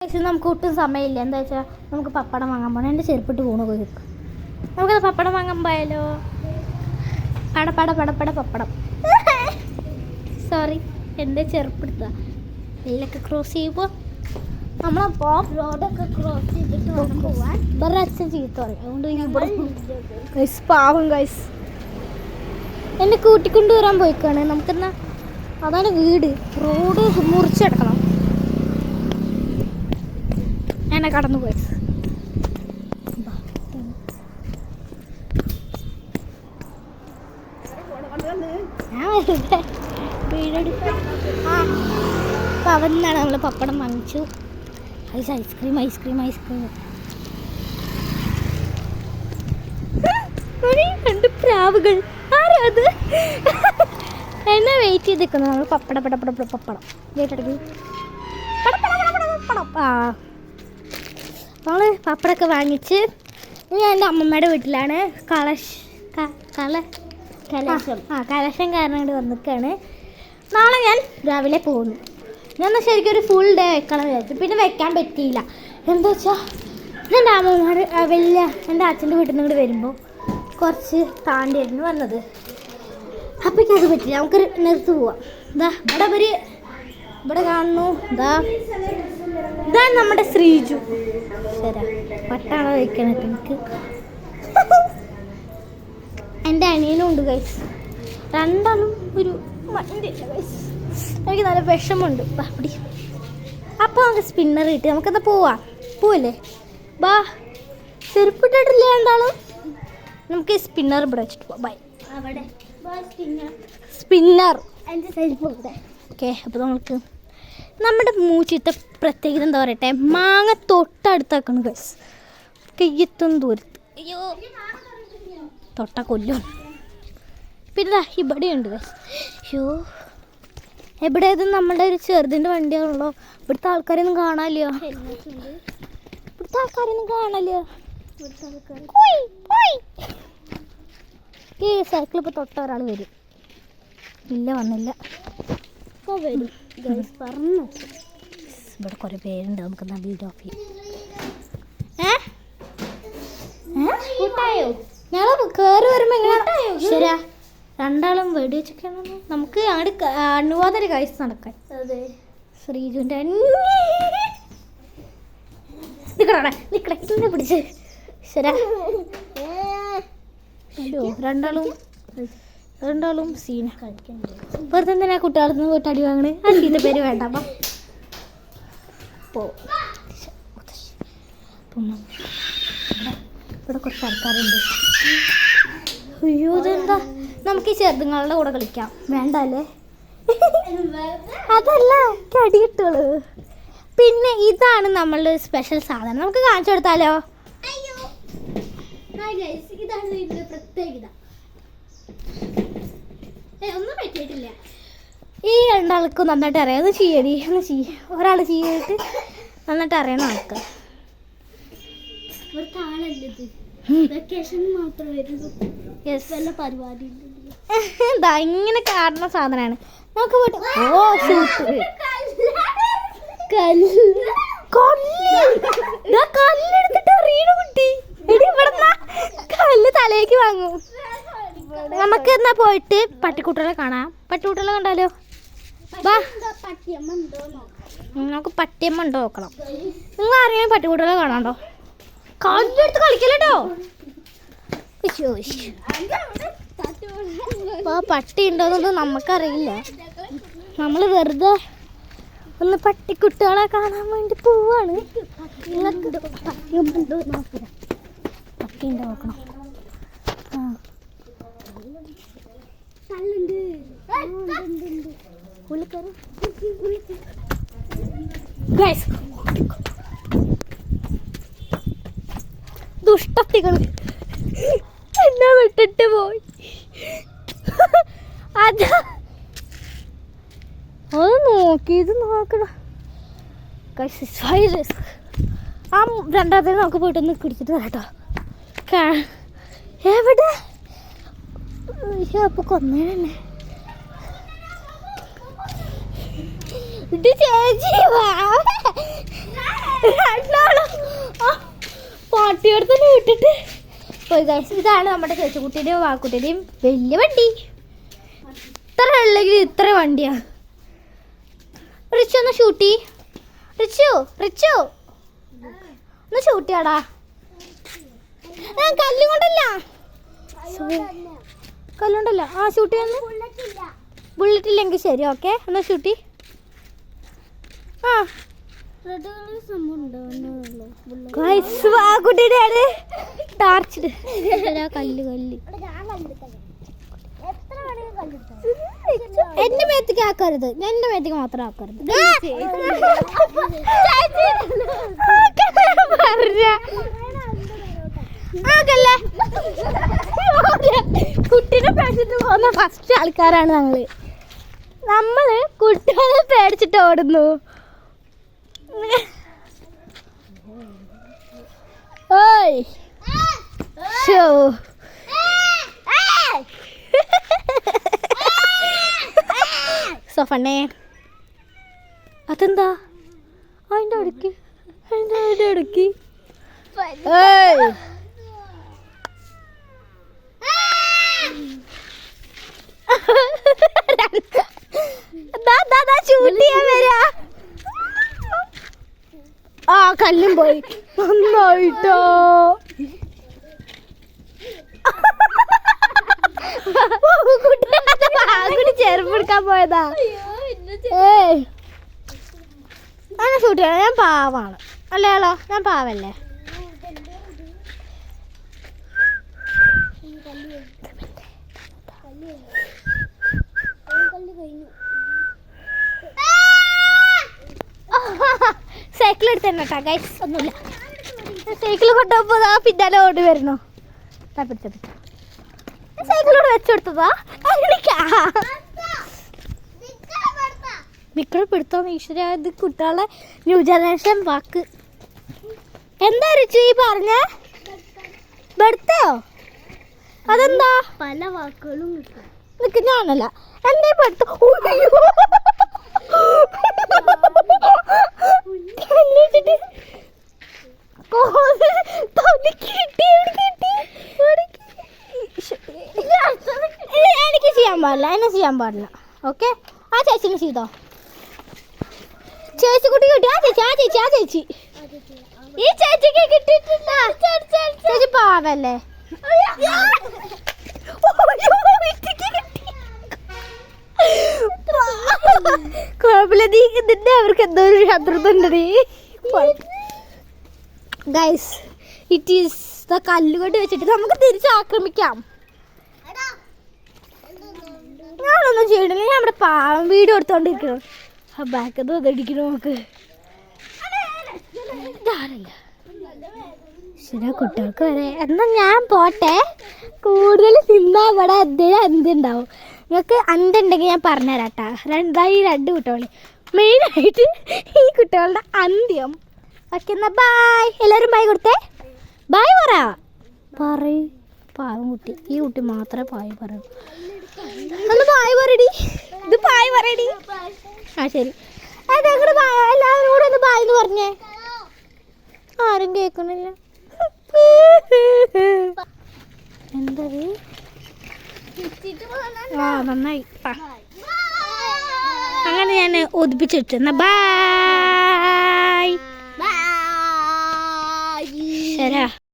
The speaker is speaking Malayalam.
നമുക്ക് ഒട്ടും സമയമില്ല. എന്താ വെച്ചാൽ നമുക്ക് പപ്പടം വാങ്ങാൻ പോകണം. എൻ്റെ ചെരുപ്പിട്ട് പോണു പോയി വെക്കും. നമുക്കത് പപ്പടം വാങ്ങാൻ പോയാലോ? പടപട പപ്പടം. സോറി, എൻ്റെ ചെരുപ്പെടുത്ത വെയിലൊക്കെ ക്രോസ് ചെയ്യുമ്പോൾ നമ്മളപ്പോൾ റോഡൊക്കെ ക്രോസ് ചെയ്തിട്ട് വേണം പോവാൻ. വേറെ അച്ഛൻ ചീത്ത പറയും. അതുകൊണ്ട് ഗൈസ് പാവം ഗൈസ് എന്നെ കൂട്ടിക്കൊണ്ടുവരാൻ പോയിക്കാണ്. നമുക്കെന്നാ അതാണ് വീട്. റോഡ് മുറിച്ചെടുക്കണം. എന്നെ കടന്നു പോയി. അപ്പം അവിടെ നിന്നാണ് നമ്മൾ പപ്പടം വാങ്ങിച്ചു. ഐസ്ക്രീം രണ്ട് പ്രാവുകൾ. ആരാ അത്? എന്നെ വെയിറ്റ് ചെയ്ത് നിൽക്കുന്നു. നമ്മൾ പപ്പടം കേട്ടെടുക്കും. നമ്മൾ പപ്പടമൊക്കെ വാങ്ങിച്ച് ഞാൻ എൻ്റെ അമ്മമ്മയുടെ വീട്ടിലാണ്. കലശം കാരണം കൊണ്ട് വന്നിക്കാണ്. നാളെ ഞാൻ രാവിലെ പോകുന്നു. ഞാൻ ശരിക്കും ഒരു ഫുൾ ഡേ വെക്കണം വിചാരിച്ചു. പിന്നെ വെക്കാൻ പറ്റിയില്ല. എന്താ വെച്ചാൽ എൻ്റെ അമ്മമ്മയുടെ എൻ്റെ അച്ഛൻ്റെ വീട്ടിൽ നിന്ന് ഇങ്ങോട്ട് വരുമ്പോൾ കുറച്ച് താണ്ടിയായിരുന്നു വന്നത്. അപ്പോഴേക്കും അത് പറ്റില്ല. നമുക്ക് നിർത്തി പോവാം. ഇവിടെ കാണുന്നു. ഇതാണ് നമ്മുടെ ശ്രീജു. ശരാ പട്ടാണോ വയ്ക്കണത് എനിക്ക്. എൻ്റെ അനിയനും ഉണ്ട് ഗൈസ്. രണ്ടാളും ഒരു വണ്ടിയില്ല ഗൈസ്. എനിക്ക് നല്ല വിഷമമുണ്ട്. അപ്പടി അപ്പോൾ നമുക്ക് സ്പിന്നർ കിട്ടി. നമുക്കത് പോവല്ലേ? ബാ, ചെരുപ്പിട്ടിട്ടില്ല രണ്ടാളും. നമുക്ക് സ്പിന്നർ ഇവിടെ വെച്ചിട്ട് പോവാം. ബൈ. അവിടെ സ്പിന്നർ എൻ്റെ ചെരുപ്പ് ഇവിടെ. ഓക്കെ, അപ്പോൾ നമുക്ക് നമ്മുടെ മൂച്ചിത്തെ പ്രത്യേകത എന്താ പറയട്ടെ, മാങ്ങ തൊട്ടടുത്താക്കണം ഗൈസ്. കയ്യെത്തും ദൂരത്ത്. അയ്യോ, തൊട്ട കൊല്ലും. പിന്നെ ഇവിടെയുണ്ട് ഗൈസ്. അയ്യോ, എവിടെയത്? നമ്മുടെ ഒരു ചെറുതിൻ്റെ വണ്ടിയാണല്ലോ. ഇവിടുത്തെ ആൾക്കാരൊന്നും കാണാനില്ല. ഈ സൈക്കിൾ ഇപ്പോൾ തൊട്ട ഒരാൾ വരും. ഇല്ല, വന്നില്ല. ഇപ്പോൾ വരും ഗൈസ്. പറഞ്ഞു ഇവിടെ കുറേ പേരുണ്ട്. നമുക്ക് എന്നാ വീഡിയോ ഓഫ് ചെയ്യും. ഞങ്ങൾ കയറി വരുമ്പോൾ എങ്ങനെ ശരിയാ രണ്ടാളും വെടി വെച്ചൊക്കെയാണ്. നമുക്ക് അങ്ങോട്ട് അണുവാതൊരു കാഴ്ച നടക്കാൻ. അതെ, ശ്രീജുവിൻ്റെ നിക്കടെ പിടിച്ച് ശരാ. രണ്ടാളും സീന വെറുതെ എന്തിനാ കുട്ടികളെ നിന്ന് പോയിട്ട് അടി വാങ്ങണേ? അടിയുടെ പേര് വേണ്ട. ഇവിടെ കുറച്ച് ആൾക്കാരുണ്ട്. അയ്യോ, ഇതെന്താ? നമുക്ക് ഈ ചെറുതുങ്ങളുടെ കൂടെ കളിക്കാം. വേണ്ട അല്ലേ? അതല്ല, അടി കിട്ടുള്ളൂ. പിന്നെ ഇതാണ് നമ്മളുടെ സ്പെഷ്യൽ സാധനം. നമുക്ക് കാണിച്ചു കൊടുത്താലോ? ഇതാണ് ഇതിന്റെ പ്രത്യേകത. ഒന്നും പറ്റിയിട്ടില്ല. ഈ രണ്ടാൾക്കും നന്നായിട്ട് അറിയാം. ഒന്ന് ചെയ്യടി, ഒരാൾ ചെയ്തിട്ട് നന്നായിട്ട് അറിയണം ആൾക്ക്. ഇവിടുത്തെ ആളല്ലത്. വെക്കേഷൻ മാത്രം വരുന്നു. വല്ല പരിപാടി എന്താ ഇങ്ങനെ കാണുന്ന സാധനമാണ്. നമുക്ക് പോയിട്ട് കല്ലെടുത്തിട്ട് അറിയണ കുട്ടി. കല്ല് തലയ്ക്ക് വാങ്ങും. നമുക്ക് എന്നാ പോയിട്ട് പട്ടിക്കുട്ടികളെ കാണാം. പട്ടിക്കുട്ടികളെ കണ്ടാലോ? വാ, നമുക്ക് പട്ടിയമ്മ ഉണ്ടോ നോക്കണം. നിങ്ങൾ ആരെങ്കിലും പട്ടിക്കുട്ടികളെ കാണാണ്ടോ? കല്ലെടുത്ത് കളിക്കല്ലോ. പട്ടി ഉണ്ടോന്നൊന്നും നമുക്കറിയില്ല. നമ്മൾ വെറുതെ ഒന്ന് പട്ടിക്കുട്ടികളെ കാണാൻ വേണ്ടി പോവാണ്. പട്ടി ഉണ്ടോ നോക്കണം. ദുഷ്ടത്തികൾ എന്നെ വിട്ടിട്ട് പോയി. അത് നോക്കിയത് നോക്കണം. ആ രണ്ടാമത്തെ നമുക്ക് പോയിട്ടൊന്ന് പിടിച്ചിട്ട് വരാട്ടോ. എവിടെ? അപ്പൊ കൊന്നേനെ. ചേച്ചി പാട്ടിയോട് തന്നെ വിട്ടിട്ട് പോയി ഗൈസ്. ഇതാണ് നമ്മുടെ ചേച്ചിക്കുട്ടിയുടെയും വാക്കുട്ടിയുടെയും വലിയ വണ്ടി. ഇത്ര ഉള്ളെങ്കിൽ ഇത്ര വണ്ടിയാ. റിച്ചു ഒന്ന് ഷൂട്ടി. റിച്ചു റിച്ചു ഒന്ന് ഷൂട്ടിയാടാ. കല്ലും കൊണ്ടല്ല, കല്ലുകൊണ്ടല്ല. ആ ഷൂട്ടി ഒന്ന്. ബുള്ളറ്റ് ഇല്ലെങ്കിൽ ശരി, ഓക്കെ. എന്നാ ഷൂട്ടി. ആ കുട്ടിയുടെ ടാർച്ച് കല്ല് കല്ല് എന്റെ മേത്തേക്ക് ആക്കരുത്, എന്റെ മേത്തേക്ക് മാത്രം ആക്കരുത്. കുട്ടീനെ പേടിച്ചിട്ട് പോകുന്ന ഫസ്റ്റ് ആൾക്കാരാണ് നമ്മള് കുട്ടികളെ പേടിച്ചിട്ട് ഓടുന്നു. ഓയ് ഷോ സോഫണ്ണേ അതെന്താ അതിൻ്റെ അടുക്കി അതിൻ്റെ അടുക്കി. ചൂട്ടിയാ വരാ. ആ കല്ലും പോയി. നന്നായിട്ടോ. ചെറുപ്പെടുക്കാൻ പോയതാ. അങ്ങനെ ഷൂട്ട് ചെയ്യണം. ഞാൻ പാവാണ് അല്ലേളോ, ഞാൻ പാവല്ലേ. സൈക്കിൾ എടുത്തന്നെട്ടാ ഗൈസ്, ഒന്നുമില്ല. സൈക്കിൾ കൊണ്ടുപോകുമ്പോ പിന്നാലെ ഓടി വരുന്നു. സൈക്കിളോട് വെച്ചെടുത്തതാ. മിക്കളെ പിടുത്തോന്ന് ഈശ്വര. ഇത് കുട്ടികളെ ന്യൂ ജനറേഷൻ വാക്ക്. എന്താ റിച്ചു ഈ പറഞ്ഞ ബെടുത്തയോ? അതെന്താ പല വാക്കുകളും നിക്ക്. ഞാനല്ല എന്നെ പെടുത്തു. എനിക്ക് ചെയ്യാൻ പാടില്ല, എന്നെ ചെയ്യാൻ പാടില്ല. ഓക്കെ, ആ ചേച്ചിനെ ചെയ്തോ. ചേച്ചി കുട്ടി കിട്ടി. ആ ചേച്ചി ആ ചേച്ചി ആ ചേച്ചി ഈ ചേച്ചിക്ക് കിട്ടിയിട്ടില്ല. ചേച്ചി പാവല്ലേ. കുഴപ്പമില്ല, നീ ഇതിന്റെ അവർക്ക് എന്തോ ഒരു ശത്രുത ഉണ്ട്. ഗൈസ്, ഇറ്റ് ഈസ് ദ കല്ലുകൊണ്ട് വെച്ചിട്ട് നമുക്ക് തിരിച്ച് ആക്രമിക്കാം. ഞാനൊന്നും ചെയ്യണില്ല, ഞാൻ നമ്മുടെ പാവം വീഡിയോ എടുത്തോണ്ടിരിക്കണം. ആ ബാക്കത്ത് വന്നിരിക്കണു നമുക്ക്. ശരി, കുട്ടികൾക്ക് വരെ. എന്നാ ഞാൻ പോട്ടെ. കൂടുതൽ തിന്നാ ഇവിടെ എന്തെങ്കിലും എന്തുണ്ടാവും. നിങ്ങൾക്ക് അന്തുണ്ടെങ്കിൽ ഞാൻ പറഞ്ഞുതരാട്ടാ. ഈ രണ്ട് കുട്ടികൾ മെയിനായിട്ട് ഈ കുട്ടികളുടെ അന്ത്യം. ഓക്കെ, എന്നാ ബായ്. എല്ലാവരും ബായ് കൊടുത്തേ. ബായ് പറയ്. പാവം കുട്ടി, ഈ കുട്ടി മാത്രമേ പായ് പറയൂ. ഒന്ന് പായ് പറയടി. ഇത് പായ് പറയടി. ആ ശരി, എല്ലാവരും കൂടെ ഒന്ന് ബായ് എന്ന് പറഞ്ഞേ. ആരും കേൾക്കണില്ല. എന്താ ആ നന്നായി. അങ്ങനെ ഞാൻ ഒതുപ്പിച്ചിട്ട് എന്നാ ബായ്. ശരാ.